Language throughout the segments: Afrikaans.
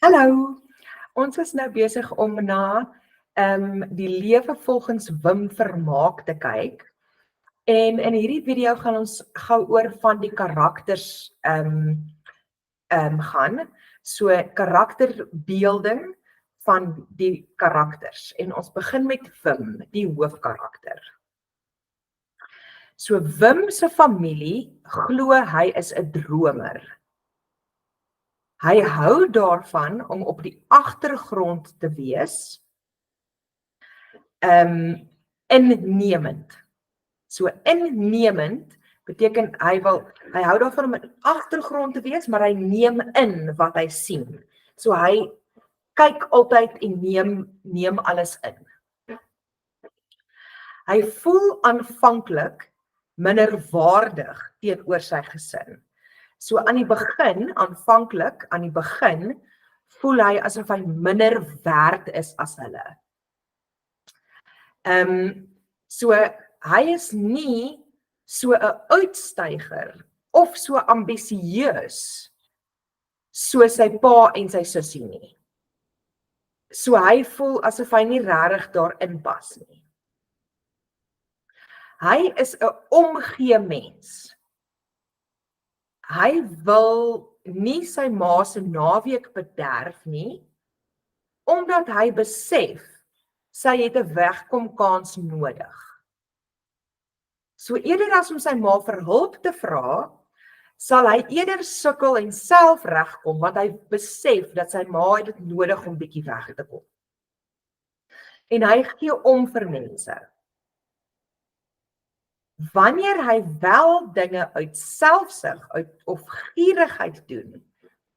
Hallo, ons is nou besig om na die lewe volgens Wim Vermaak te kyk. En in hierdie video gaan ons gou oor van die karakters gaan. So karakterbeelding van die karakters. En ons begin met Wim, die hoofkarakter. So Wim se familie glo hy is 'n dromer. Hy hou daarvan om op die agtergrond te wees, innemend. So innemend beteken hy hou daarvan om in die agtergrond te wees, maar hy neem in wat hy sien. So hy kyk altyd en neem alles in. Hy voel aanvanklik minderwaardig teenoor sy gesin. So aan die begin, voel hy asof hy minder werd is as hulle. So hy is nie so 'n uitstyger of so ambisieus soos sy pa en sy sussie nie. So hy voel asof hy nie regtig daarin pas nie. Hy is 'n omgee mens. Hy wil nie sy ma se naweek bederf nie, omdat hy besef sy het 'n wegkomkans nodig. So eerder as om sy ma vir hulp te vra, sal hy eerder sukkel en self regkom, want hy besef dat sy ma het dit nodig om bietjie weg te kom. En hy gee om vir mense. Wanneer hy wel dinge uit selfsug of gierigheid doen,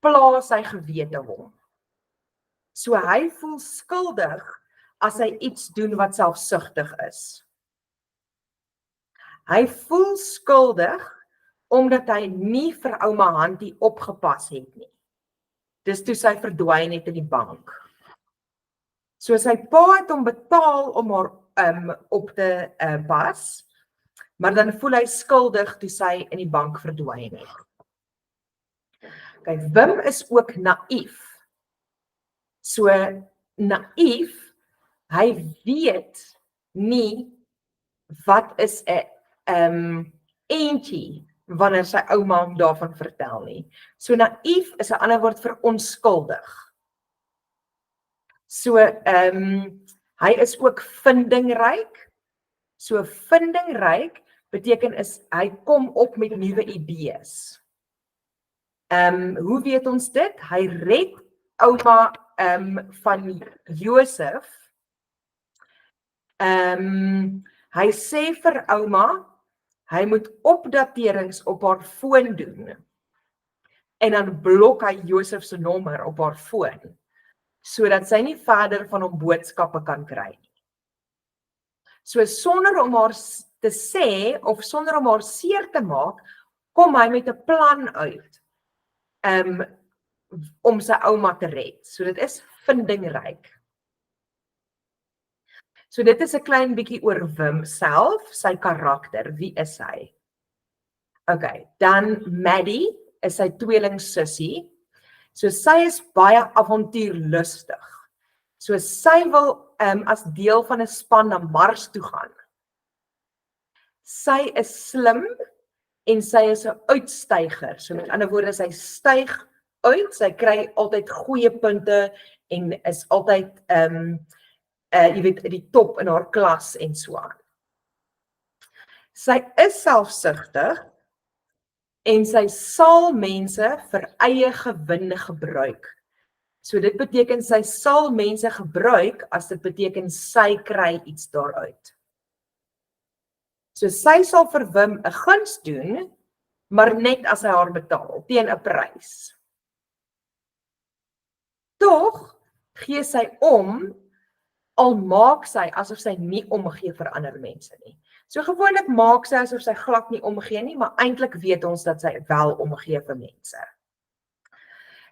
pla sy gewete hom. So hy voel skuldig as hy iets doen wat selfsugtig is. Hy voel skuldig omdat hy nie vir ouma Hantie opgepas het nie. Dis toe sy verdwyn het in die bank. So sy pa het hom betaal om haar op te pas, maar dan voel hy skuldig toe sy in die bank verdwyn het. Okay, Wim is ook naïef. So naïef, hy weet nie wat is 'n eentjie wanneer sy ouma hom daarvan vertel nie. So naïef is 'n ander woord vir onskuldig. So hy is ook vindingryk. So vindingryk beteken hy kom op met nuwe idees. Hoe weet ons dit? Hy red ouma van Josef. Hy sê vir ouma, hy moet opdaterings op haar foon doen. En dan blok hy Josef se nommer op haar foon, sodat sy nie verder van hom boodskappe kan kry nie. So sonder om haar te sê of sonder om haar seer te maak, kom hy met 'n plan uit om sy ouma te red. So dit is vindingryk. So dit is 'n klein bietjie oor Wim self, sy karakter, wie is hy? Okay, dan Maddie is sy tweeling sussie. So sy is baie avontuurlustig. So sy wil as deel van 'n span na Mars toe gaan. Sy is slim en sy is 'n uitstyger. So met ander woorde, sy styg uit, sy kry altyd goeie punte en is altyd jy weet, die top in haar klas en so aan. Sy is selfsugtig en sy sal mense vir eie gewin gebruik. So dit beteken sy sal mense gebruik as dit beteken sy kry iets daaruit. So sy sal vir Wim 'n guns doen, maar net as hy haar betaal, teen 'n prys. Tog gee sy om, al maak sy asof sy nie omgee vir ander mense nie. So gewoonlik maak sy asof sy glad nie omgee nie, maar eintlik weet ons dat sy wel omgee vir mense.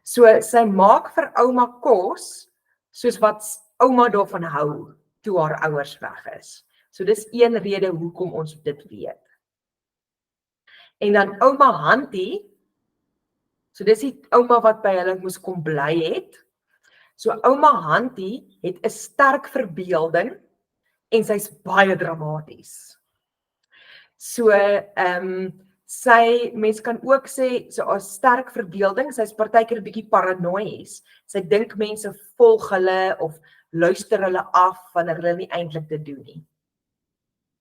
So sy maak vir ouma kos, soos wat ouma daarvan hou, toe haar ouers weg is. So dis een rede hoekom ons dit weet. En dan ouma Hantie So dis die ouma wat by hulle moes kom bly het. So ouma Hantie het 'n sterk verbeelding en sy's baie dramaties. So mens kan ook sê so 'n sterk verbeelding, sy's partykeer 'n bietjie paranoïes. Sy dink mense volg hulle of luister hulle af wanneer hulle nie eintlik dit doen nie.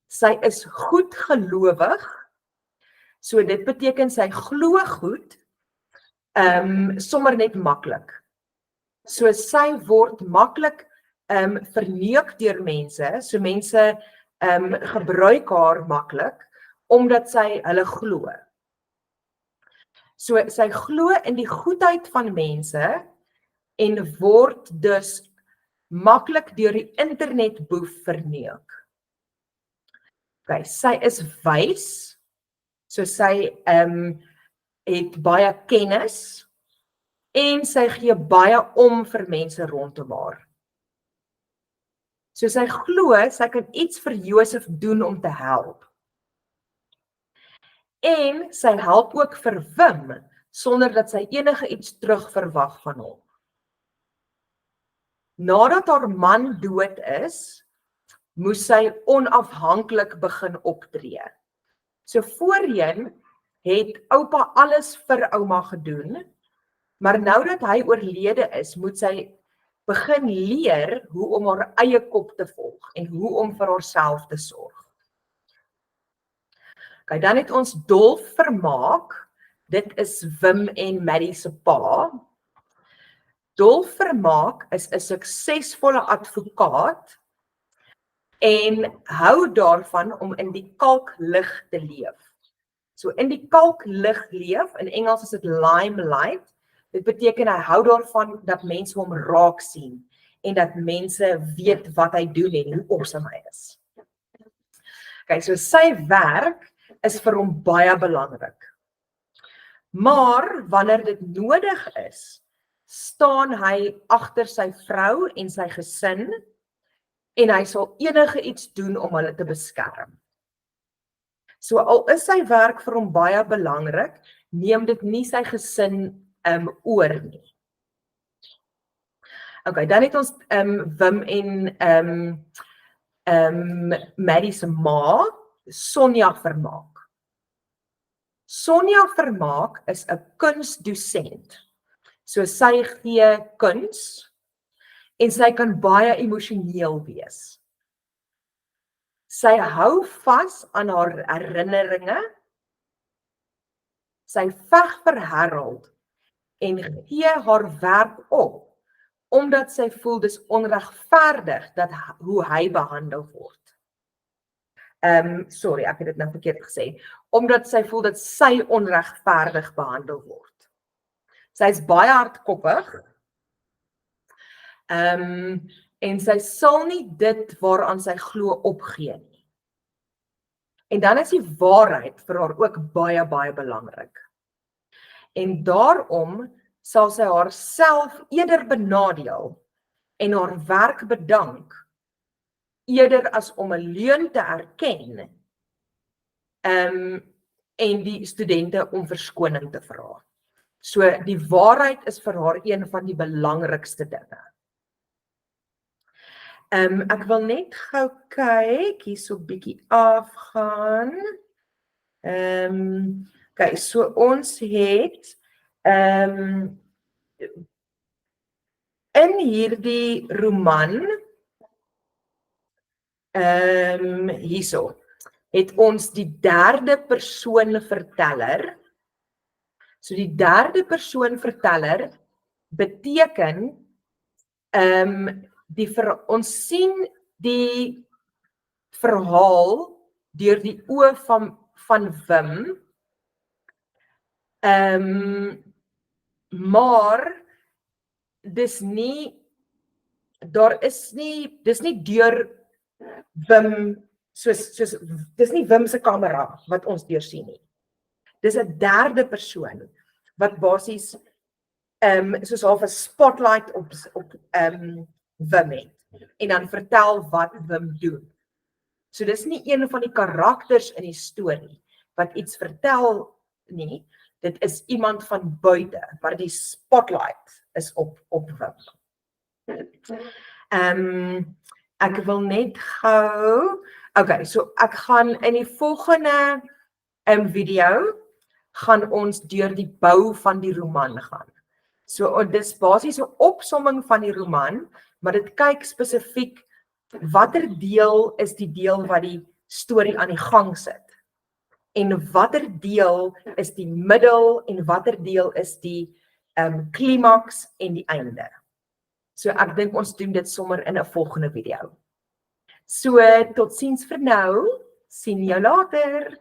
Sy is goed gelowig. So dit beteken sy glo goed, sommer net maklik. So sy word maklik verneuk deur mense, so mense gebruik haar maklik omdat sy hulle glo. So sy glo in die goedheid van mense en word dus maklik deur die internetboef verneuk. Okay, sy is wys, so sy het baie kennis en sy gee baie om vir mense rondom haar. So sy glo sy kan iets vir Josef doen om te help. En sy help ook vir Wim sonder dat sy enige iets terug verwag van hom. Nadat haar man dood is, moes sy onafhanklik begin optree. So voorheen het oupa alles vir ouma gedoen, maar nou dat hy oorlede is, moet sy begin leer hoe om haar eie kop te volg en hoe om vir haarself te sorg. Okay, dan het ons Dolf Vermaak, dit is Wim en Maddie se pa. Dolf Vermaak is 'n suksesvolle advokaat en hou daarvan om in die kalklig te leef. So in die kalklig leef, in Engels is dit limelight, dit beteken hy hou daarvan dat mense hom raak sien en dat mense weet wat hy doen en hoe awesome hy is. Okay, so sy werk is vir hom baie belangrik. Maar wanneer dit nodig is, staan hy agter sy vrou en sy gesin en hy sal enige iets doen om hulle te beskerm. So al is sy werk vir hom baie belangrik, neem dit nie sy gesin oor nie. Okay, dan het ons Wim en Maddie se ma, Sonja Vermaak. Sonja Vermaak is 'n kunsdosent. So sy gee kuns en sy kan baie emosioneel wees. Sy hou vas aan haar herinneringe. Sy veg vir Harold en gee haar werk op omdat sy voel dis onregverdig dat hoe hy behandel word. Sorry, ek het dit nou verkeerd gesê. Omdat sy voel dat sy onregverdig behandel word. Sy is baie hardkoppig. En sy sal nie dit waaraan sy glo opgee nie. En dan is die waarheid vir haar ook baie, baie belangrik. En daarom sal sy haarself eerder benadeel en haar werk bedank, eerder as om 'n leuen te erken en die studente om verskoning te vra. So die waarheid is vir haar een van die belangrikste dinge. Ek wil net gou kyk, hier so 'n bietjie afgaan. Okay, so ons het in hierdie roman hierso het ons die derde persoon verteller. So die derde persoon verteller beteken ons sien die verhaal deur die oë van Wim. Maar dis nie deur Wim soos dis nie Wim se kamera wat ons deursien nie. Dis 'n derde persoon wat basies soos half 'n spotlight op Wim het en dan vertel wat Wim doen. So dis nie een van die karakters in die storie wat iets vertel nie, Dit is iemand van buite, maar die spotlight is op Wim. Ek wil net gou, okay, so ek gaan in die volgende video gaan ons deur die bou van die roman gaan. So dit is basies 'n opsomming van die roman, maar dit kyk spesifiek watter deel is die deel wat die storie aan die gang sit. En watter deel is die middel en watter deel is die klimaks en die einde. So ek dink ons doen dit sommer in 'n volgende video. So totsiens vir nou, sien jou later.